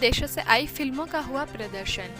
देशों से आई फिल्मों का हुआ प्रदर्शन।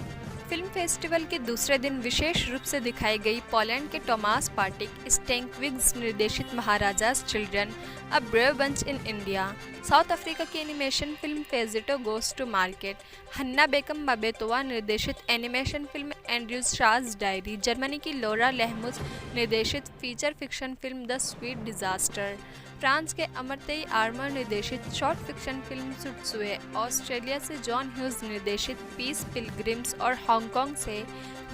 फिल्म फेस्टिवल के दूसरे दिन विशेष रूप से दिखाई गई पोलैंड के टॉमास पार्टिक स्टैंकविग्स निर्देशित Maharaja's children a brave bunch in India. South Africa की एनिमेशन फिल्म फेजिटो गोस टू मार्केट। हन्ना बेकम बाबेतोवा निर्देशित एनिमेशन फिल्म एंड्रयूज शाज डायरी। जर्मनी की लोरा लेहमुज निर्देशित feature fiction film the sweet disaster. France के अमरतेई आर्मर निर्देशित शॉर्ट फिक्शन फिल्म सुट्सुए। ऑस्ट्रेलिया से जॉन ह्यूज निर्देशित पीस पिलग्रिम्स और हांगकांग से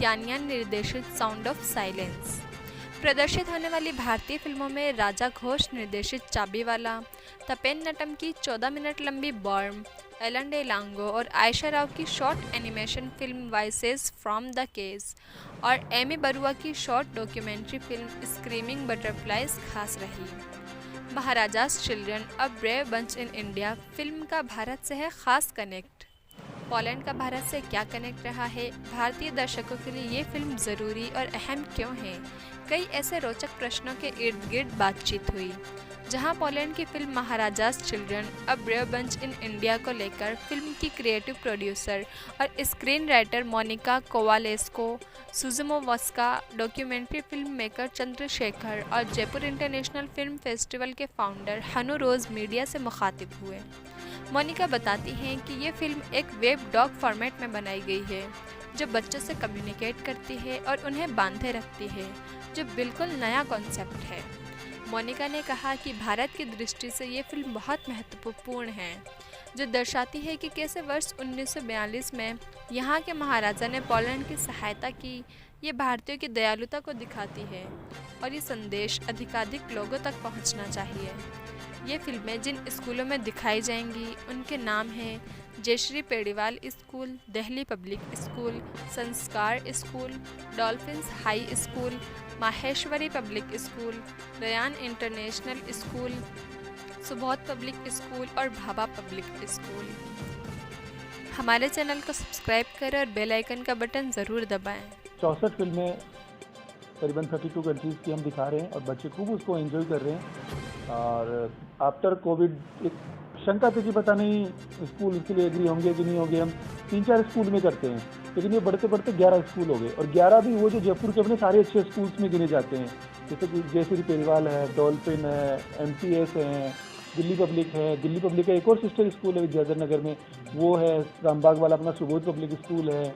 यानियान निर्देशित साउंड ऑफ साइलेंस। प्रदर्शित होने वाली भारतीय फिल्मों में राजा घोष निर्देशित चाबीवाला, तपेन नटम की 14 मिनट लंबी बॉर्म, एलन डे लांगो और आयशा राव की short animation film voices from the cage और एमी बरुआ की short documentary film screaming butterflies खास रही। Maharaja's children a brave bunch in India film का भारत से है खास कनेक्ट। पोलैंड का भारत से क्या कनेक्ट रहा है, भारतीय दर्शकों के लिए ये फिल्म ज़रूरी और अहम क्यों है, कई ऐसे रोचक प्रश्नों के इर्द गिर्द बातचीत हुई। जहां पोलैंड की film Maharaja's children a brave bunch in India को लेकर फिल्म की क्रिएटिव प्रोड्यूसर और स्क्रीन राइटर मोनिका कोवालेस्को, सुजुमोवस्का, डॉक्यूमेंट्री फिल्म मेकर चंद्रशेखर और जयपुर इंटरनेशनल फिल्म फेस्टिवल के फाउंडर हनु रोज़ मीडिया से मुखातिब हुए। मोनिका बताती हैं कि ये फिल्म एक वेब डॉग फॉर्मेट में बनाई गई है जो बच्चों से कम्युनिकेट करती है और उन्हें बांधे रखती है, जो बिल्कुल नया कॉन्सेप्ट है। मोनिका ने कहा कि भारत की दृष्टि से ये फिल्म बहुत महत्वपूर्ण है, जो दर्शाती है कि कैसे वर्ष 1942 में यहाँ के महाराजा ने पोलैंड की सहायता की। ये भारतीयों की दयालुता को दिखाती है और ये संदेश अधिकाधिक लोगों तक पहुँचना चाहिए। ये फिल्में जिन स्कूलों में दिखाई जाएंगी उनके नाम हैं Jayshree Pediwal school, Delhi public school, Sanskar school, dolphins high school, Maheshwari public school, Ryan international school, Subodh public school और भाभा पब्लिक स्कूल। हमारे चैनल को सब्सक्राइब करें और बेल आइकन का बटन ज़रूर दबाएं। 64 फिल्में करीबन 32 कंट्रीज़ की हम दिखा रहे हैं और बच्चे खूब उसको एंजॉय कर रहे हैं। और आफ्टर कोविड एक शंका थी कि पता नहीं स्कूल इसके लिए एग्री होंगे कि नहीं होंगे। हम 3-4 स्कूल में करते हैं, लेकिन ये बढ़ते बढ़ते 11 स्कूल हो गए और 11 भी वो जो जयपुर के अपने सारे अच्छे स्कूल्स में गिने जाते हैं, जैसे कि जयश्री पेड़ीवाल है, डॉल्फिन है, MTS है, दिल्ली पब्लिक है। दिल्ली पब्लिक का एक और सिस्टर स्कूल है विद्याधर नगर में, वो है। रामबाग वाला अपना सुबोध पब्लिक स्कूल है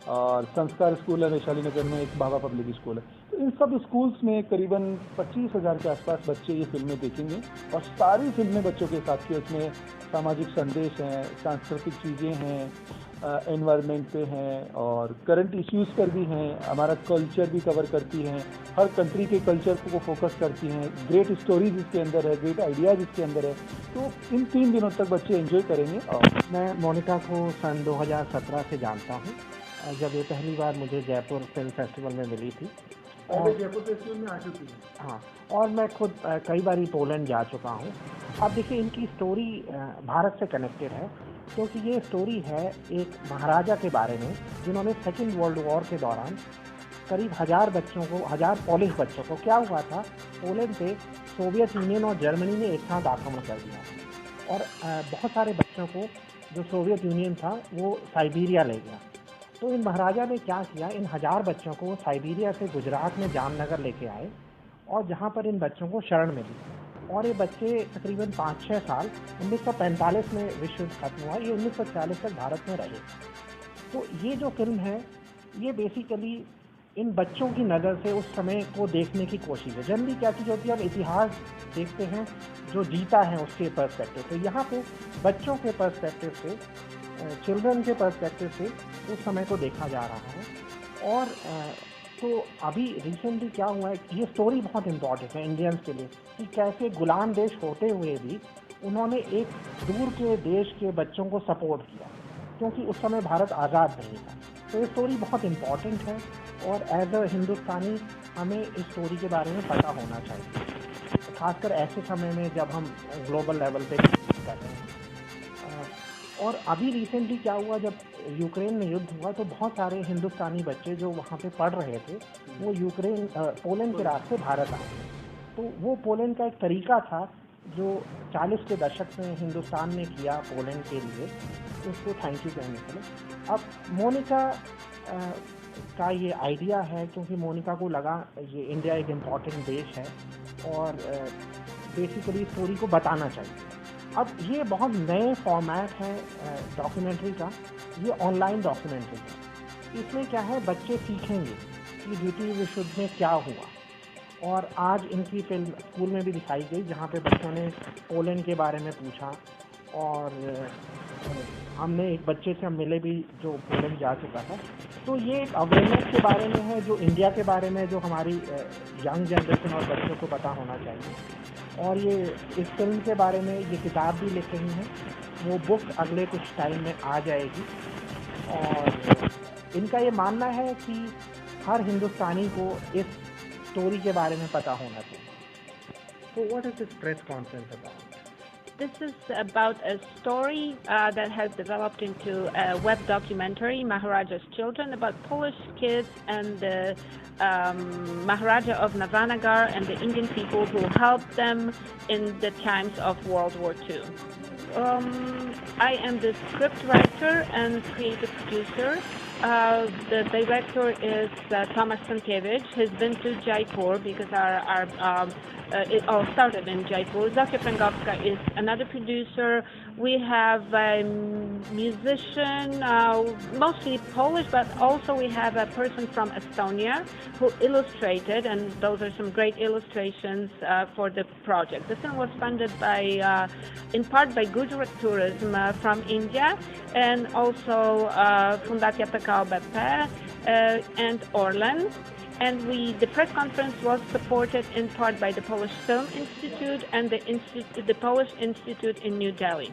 और संस्कार स्कूल है वैशाली नगर में, एक भाभा पब्लिक स्कूल है। तो इन सब स्कूल्स में करीबन 25,000 के आसपास बच्चे ये फिल्में देखेंगे और सारी फिल्में बच्चों के साथ की, उसमें सामाजिक संदेश हैं, सांस्कृतिक चीज़ें हैं, एनवायरनमेंट पे हैं और करंट इश्यूज़ पर भी हैं। हमारा कल्चर भी कवर करती हैं, हर कंट्री के कल्चर को फोकस करती हैं। ग्रेट स्टोरीज इसके अंदर है, ग्रेट आइडियाज़ इसके अंदर है। तो इन 3 दिनों तक बच्चे एंजॉय करेंगे। और मैं मोनिका को सन 2017 से जानता हूँ, जब ये पहली बार मुझे जयपुर फिल्म फेस्टिवल में मिली थी। जयपुर फेस्टिवल में आ चुकी है। हाँ, और मैं खुद कई बार पोलैंड जा चुका हूँ। अब देखिए, इनकी स्टोरी भारत से कनेक्टेड है, क्योंकि ये स्टोरी है एक महाराजा के बारे में जिन्होंने सेकेंड वर्ल्ड वॉर के दौरान करीब 1000 बच्चों को, 1000 पोलिश बच्चों को, क्या हुआ था, पोलैंड पे सोवियत यूनियन और जर्मनी ने एक साथ आक्रमण कर दिया और बहुत सारे बच्चों को जो सोवियत यूनियन था वो साइबेरिया ले गया। तो इन महाराजा ने क्या किया, इन 1000 बच्चों को साइबेरिया से गुजरात में जामनगर लेके आए और जहाँ पर इन बच्चों को शरण मिली। और ये बच्चे तकरीबन 5-6 साल, 1945 में विश्व युद्ध खत्म हुआ, ये 1940 तक भारत में रहे। तो ये जो फिल्म है, ये बेसिकली इन बच्चों की नज़र से उस समय को देखने की कोशिश है। जनरली क्या चीज़ होती है, हम इतिहास देखते हैं जो जीता है उसके पर्सपेक्टिव से, यहाँ पे बच्चों के पर्सपेक्टिव से, चिल्ड्रन के पर्सपेक्टिव से उस समय को देखा जा रहा है। और तो अभी रिसेंटली क्या हुआ है, ये स्टोरी बहुत इम्पॉर्टेंट है इंडियंस के लिए कि कैसे गुलाम देश होते हुए भी उन्होंने एक दूर के देश के बच्चों को सपोर्ट किया, क्योंकि उस समय भारत आज़ाद नहीं था। तो ये स्टोरी बहुत इम्पॉर्टेंट है और एज अ हिंदुस्तानी हमें इस स्टोरी के बारे में पता होना चाहिए, खासकर ऐसे समय में जब हम ग्लोबल लेवल पे कर रहे हैं। और अभी रिसेंटली क्या हुआ, जब यूक्रेन में युद्ध हुआ तो बहुत सारे हिंदुस्तानी बच्चे जो वहाँ पे पढ़ रहे थे वो पोलैंड के रास्ते भारत आए। तो वो पोलैंड का एक तरीका था जो 40 के दशक में हिंदुस्तान ने किया पोलैंड के लिए, उसको थैंक यू कहने के लिए। अब मोनिका का ये आइडिया है, क्योंकि मोनिका को लगा ये इंडिया एक इम्पॉर्टेंट देश है और बेसिकली स्टोरी को बताना चाहिए। अब ये बहुत नए फॉर्मेट है डॉक्यूमेंट्री का, ये ऑनलाइन डॉक्यूमेंट्री है। इसमें क्या है, बच्चे सीखेंगे कि द्वितीय विश्व युद्ध में क्या हुआ, और आज इनकी फिल्म स्कूल में भी दिखाई गई, जहाँ पे बच्चों ने पोलैंड के बारे में पूछा, और हमने एक बच्चे से हम मिले भी जो पोलैंड जा चुका था। तो ये एक अवेयरनेस के बारे में है, जो इंडिया के बारे में, जो हमारी यंग जनरेशन और बच्चों को पता होना चाहिए। और ये इस फिल्म के बारे में ये किताब भी लिख रही हैं, वो बुक अगले कुछ टाइम में आ जाएगी। और इनका ये मानना है कि हर हिंदुस्तानी को इस स्टोरी के बारे में पता होना चाहिए। तो what is this press conference about? This is about a story that has developed into a web documentary, Maharaja's Children, about Polish kids and the Maharaja of Navanagar and the Indian people who helped them in the times of World War II. I am the script writer and creative producer. The director is Thomas Stankiewicz. He's been to Jaipur because it all started in Jaipur. Zofia Prangowska is another producer. We have a musician, mostly Polish, but also we have a person from Estonia who illustrated, and those are some great illustrations for the project. The film was funded by, in part by Gujarat Tourism from India, and also Fundacja PKO BP and Orlen. And the press conference was supported in part by the Polish Film Institute and the Polish Institute in New Delhi.